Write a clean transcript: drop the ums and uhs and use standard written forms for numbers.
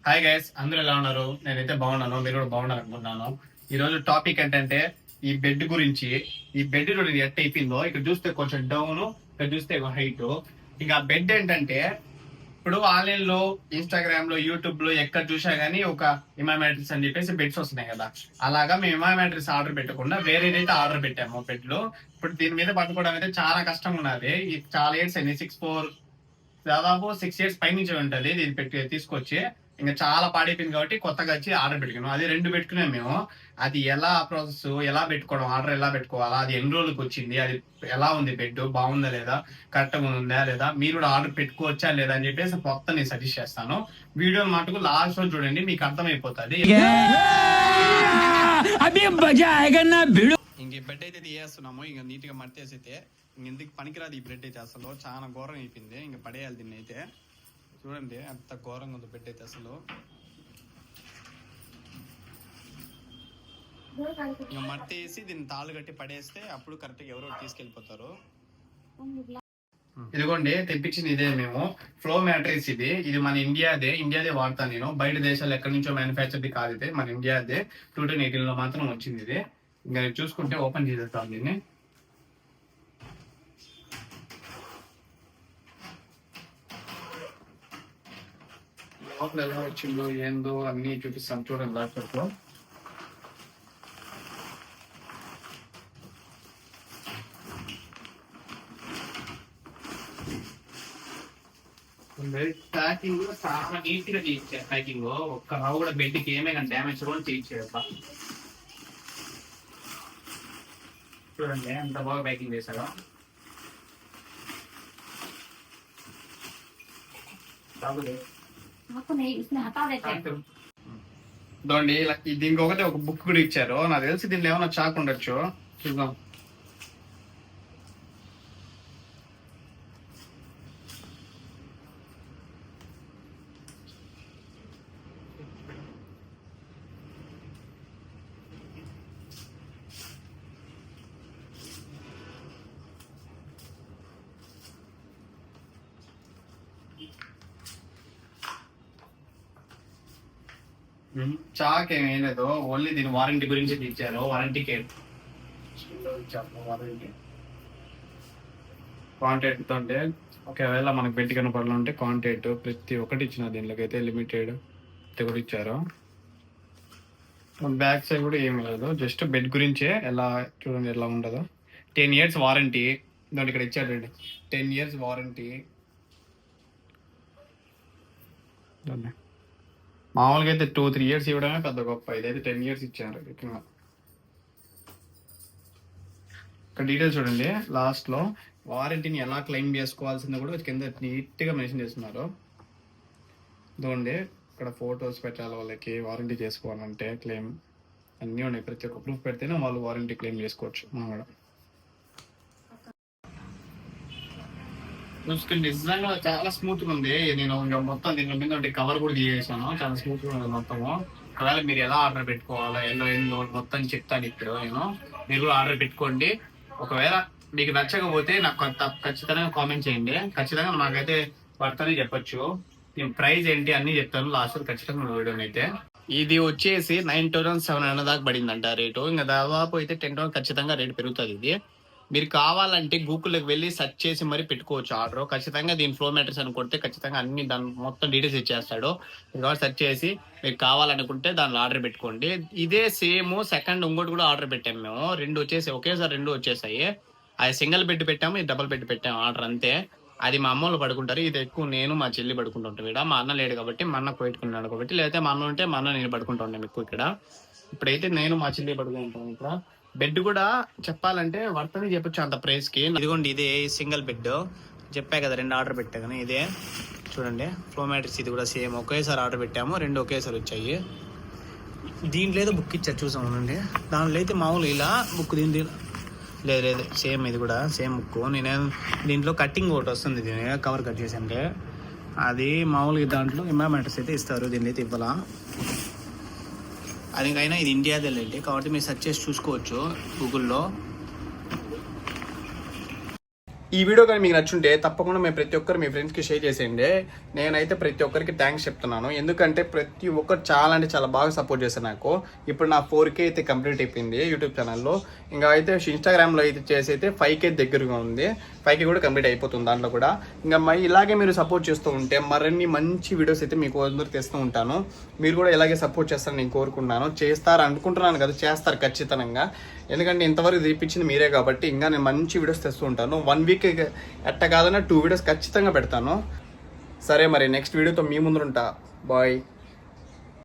Hi guys, అందరూ ఎలా ఉన్నారు? నేనైతే బాగున్నాను, మీరు కూడా బాగున్నారు అనుకుంటున్నాను. ఈ రోజు టాపిక్ ఏంటంటే ఈ బెడ్ గురించి. ఈ బెడ్ చూడండి ఎట్ అయిపోయిందో, ఇక్కడ చూస్తే కొంచెం డౌన్, ఇక్కడ చూస్తే హైట్. ఇంకా బెడ్ ఏంటంటే ఇప్పుడు ఆన్లైన్ లో, ఇన్స్టాగ్రామ్ లో, యూట్యూబ్ లో ఎక్కడ చూసా గానీ ఒక ఇమా మ్యాట్రిక్స్ అని చెప్పేసి బెడ్స్ వస్తున్నాయి కదా. అలాగా మేము ఇమా మ్యాట్రిక్స్ ఆర్డర్ పెట్టకుండా వేరేదైతే ఆర్డర్ పెట్టాము బెడ్ లో. ఇప్పుడు దీని మీద పట్టుకోవడం అయితే చాలా కష్టంగా ఉన్నది. ఇది చాలా ఇయర్స్ అయింది, 6 ఇయర్స్ పైనుంచి ఉంటది దీన్ని పెట్టి తీసుకొచ్చి. ఇంకా చాలా పాడైపోయింది కాబట్టి కొత్తగా వచ్చి ఆర్డర్ పెట్టుకున్నాం. అది 2 పెట్టుకున్నాం మేము. అది ఎలా ప్రాసెస్, ఎలా పెట్టుకోవడం, ఆర్డర్ ఎలా పెట్టుకోవాలా, అది ఎన్ని రోజులకు వచ్చింది, అది ఎలా ఉంది, బెడ్ బాగుందా లేదా, కరెక్ట్ గా ఉందా లేదా, మీరు కూడా ఆర్డర్ పెట్టుకోవచ్చా లేదా అని చెప్పేసి మొత్తం నేను సజెస్ట్ చేస్తాను. వీడియో మటుకు లాస్ట్ రోజు చూడండి, మీకు అర్థమైపోతుంది. ఇంక ఈ బెడ్ అయితే తీయేస్తున్నాము. ఇంక నీట్ గా మట్టేసి అయితే ఇంకెందుకు పనికిరాదు ఈ బ్రెడ్ అయితే. అసలు చాలా ఘోరం అయిపోయింది. ఇంక పడేయాలి దీన్ని అయితే. చూడండి అంత ఘోరంగా ఉంది బెడ్ అయితే. అసలు ఇంకా మట్టి వేసి దీన్ని తాళ్ళు కట్టి పడేస్తే అప్పుడు కరెక్ట్ గా ఎవరో తీసుకెళ్లిపోతారు. ఇదిగోండి తెప్పించింది ఇదే మేము, ఫ్లో మ్యాట్రిక్స్. ఇది మన ఇండియాదే వాడతాను నేను. బయట దేశాలు ఎక్కడి నుంచో మ్యానుఫ్యాక్చర్ది కాదు, ఇది మన ఇండియాదే. 2018 లో మాత్రం వచ్చింది ఇది. ఇంకా చూసుకుంటే ఓపెన్ చేసేస్తాం దీన్ని. లోపల ఎలా వచ్చిందో ఏందో అన్ని చూపిస్తాం చూడండి ల్యాప్టాప్ లో. ప్యాకింగ్ చాలా నీట్ గా చేయించారు. ప్యాకింగ్ ఒక్క రావు కూడా బెడ్ కి ఏమైనా డ్యామేజ్ కూడా చేయించారు. చూడండి ఎంత బాగా ప్యాకింగ్ చేశారో. దీనికి ఒకటి ఒక బుక్ కూడా ఇచ్చారు. నాకు తెలిసి దీనిలో ఏమైనా చాక్ ఉండొచ్చు, చూద్దాం. చాక్ ఏమీ లేదు, ఓన్లీ దీని వారంటీ గురించి ఇచ్చారు. వారంటీ కాంటాక్ట్ ఉంటే ఒకవేళ మనకు బెడ్ కనపడాలంటే కాంటాక్ట్ ప్రతి ఒక్కటి ఇచ్చిన. దీనిలోకి అయితే లిమిటెడ్ కూడా ఇచ్చారు. బ్యాక్ సైడ్ కూడా ఏమి లేదు, జస్ట్ బెడ్ గురించే. ఎలా చూడండి ఎలా ఉండదు. 10 years వారంటీ దాంట్లో ఇక్కడ ఇచ్చాడండి. 10 years వారంటీ. మామూలుగా అయితే 2-3 years ఇవ్వడమే పెద్ద గొప్ప, ఇదైతే 10 years ఇచ్చారు. ఇక్కడ డీటెయిల్స్ చూడండి లాస్ట్ లో. వారంటీని ఎలా క్లెయిమ్ చేసుకోవాల్సిందో కూడా కింద నీట్ గా మెన్షన్ చేస్తున్నారు. ఇదిగోండి ఇక్కడ ఫొటోస్ పెట్టాలి వాళ్ళకి, వారంటీ చేసుకోవాలంటే క్లెయిమ్ అన్నీ ఉన్నాయి. ప్రతి ఒక్క ప్రూఫ్ పెడితేనే వాళ్ళు వారంటీ క్లెయిమ్ చేసుకోవచ్చు. మనం కూడా చూసుకుంటే నిజంగా చాలా స్మూత్ గా ఉంది. నేను మొత్తం దీని మీద కవర్ కూడా తీసేసాను, చాలా స్మూత్ గా ఉంది మొత్తము. ఒకవేళ మీరు ఎలా ఆర్డర్ పెట్టుకోవాలో ఏందో మొత్తం చెప్తాను ఇప్పుడు నేను. మీరు కూడా ఆర్డర్ పెట్టుకోండి. ఒకవేళ మీకు నచ్చకపోతే నాకు ఖచ్చితంగా కామెంట్ చేయండి. ఖచ్చితంగా నాకైతే పడుతుందని చెప్పొచ్చు. నేను ప్రైస్ ఏంటి అన్ని చెప్తాను లాస్ట్ ఖచ్చితంగా వీడియో అయితే. ఇది వచ్చేసి 9,700 దాకా పడిందంట రేటు. ఇంకా దాదాపు అయితే 10,000 ఖచ్చితంగా రేటు పెరుగుతుంది. ఇది మీరు కావాలంటే గూగుల్లోకి వెళ్ళి సెర్చ్ చేసి మరి పెట్టుకోవచ్చు ఆర్డర్. ఖచ్చితంగా దీని ఫ్లో మ్యాట్రిక్స్ అని కొడితే ఖచ్చితంగా అన్ని దాని మొత్తం డీటెయిల్స్ ఇచ్చేస్తాడు. మీరు సెర్చ్ చేసి మీకు కావాలనుకుంటే దానిలో ఆర్డర్ పెట్టుకోండి. ఇదే సేమ్ సెకండ్ ఇంకోటి కూడా ఆర్డర్ పెట్టాము మేము. 2 వచ్చేసి ఒకేసారి 2 వచ్చేసాయి. అది సింగిల్ బెడ్ పెట్టాము, ఇది డబుల్ బెడ్ పెట్టాము ఆర్డర్ అంతే. అది మా అమ్మ వాళ్ళు పడుకుంటారు, ఇది ఎక్కువ నేను మా చెల్లి పడుకుంటుంటాం. ఇక్కడ మా అన్న లేడు కాబట్టి మా అన్న పెట్టుకున్నాడు కాబట్టి, లేకపోతే మా అన్న ఉంటే మా అన్న నేను పడుకుంటా ఉంటాం ఎక్కువ ఇక్కడ. ఇప్పుడైతే నేను మా చెల్లి పడుకుంటాం ఇక్కడ. బెడ్ కూడా చెప్పాలంటే వర్తని చెప్పొచ్చు అంత ప్రైస్ కి. ఇదిగోండి ఇదే సింగిల్ బెడ్ చెప్పా కదా, 2 ఆర్డర్ పెట్టా కానీ ఇదే చూడండి ఫ్లో మ్యాట్రిక్స్. ఇది కూడా సేమ్ ఒకేసారి ఆర్డర్ పెట్టాము, 2 ఒకేసారి వచ్చాయి. దీంట్లో ఏదో బుక్ ఇచ్చారు చూసామండి. దాంట్లో అయితే మామూలు ఇలా బుక్, దీని లేదు సేమ్ ఇది కూడా సేమ్ బుక్. నేనేం దీంట్లో కట్టింగ్ ఒకటి వస్తుంది, దీని కవర్ కట్ చేసి అంటే అది మామూలుగా దాంట్లో ఇమా మ్యాట్రిక్స్ అయితే ఇస్తారు. దీన్ని అయితే ఇవ్వాలా. అదికైనా ఇది ఇండియాదే లేండి కాబట్టి మీరు సెర్చ్ చేసి చూసుకోవచ్చు గూగుల్లో. ఈ వీడియో కానీ మీకు నచ్చుంటే తప్పకుండా మేము ప్రతి ఒక్కరు మీ ఫ్రెండ్స్కి షేర్ చేసేయండి. నేనైతే ప్రతి ఒక్కరికి థ్యాంక్స్ చెప్తున్నాను, ఎందుకంటే ప్రతి ఒక్కరు చాలా అంటే చాలా బాగా సపోర్ట్ చేశారు నాకు. ఇప్పుడు నా 4K అయితే కంప్లీట్ అయిపోయింది యూట్యూబ్ ఛానల్లో. ఇంకా అయితే ఇన్స్టాగ్రామ్లో అయితే చేసి అయితే 5K దగ్గరగా ఉంది. 5K కూడా కంప్లీట్ అయిపోతుంది దాంట్లో కూడా. ఇంకా ఇలాగే మీరు సపోర్ట్ చేస్తూ ఉంటే మరిన్ని మంచి వీడియోస్ అయితే మీకు అందరూ తెస్తూ ఉంటాను. మీరు కూడా ఇలాగే సపోర్ట్ చేస్తారని నేను కోరుకుంటున్నాను. చేస్తారు అనుకుంటున్నాను కదా, చేస్తారు ఖచ్చితంగా. ఎందుకంటే ఇంతవరకు తీపించింది మీరే కాబట్టి ఇంకా నేను మంచి వీడియోస్ తెస్తూ ఉంటాను. 1 వీక్ ఎట్ట కాదన్నా 2 వీడియోస్ ఖచ్చితంగా పెడతాను. సరే మరి నెక్స్ట్ వీడియోతో మీ ముందు ఉంటా. బాయ్.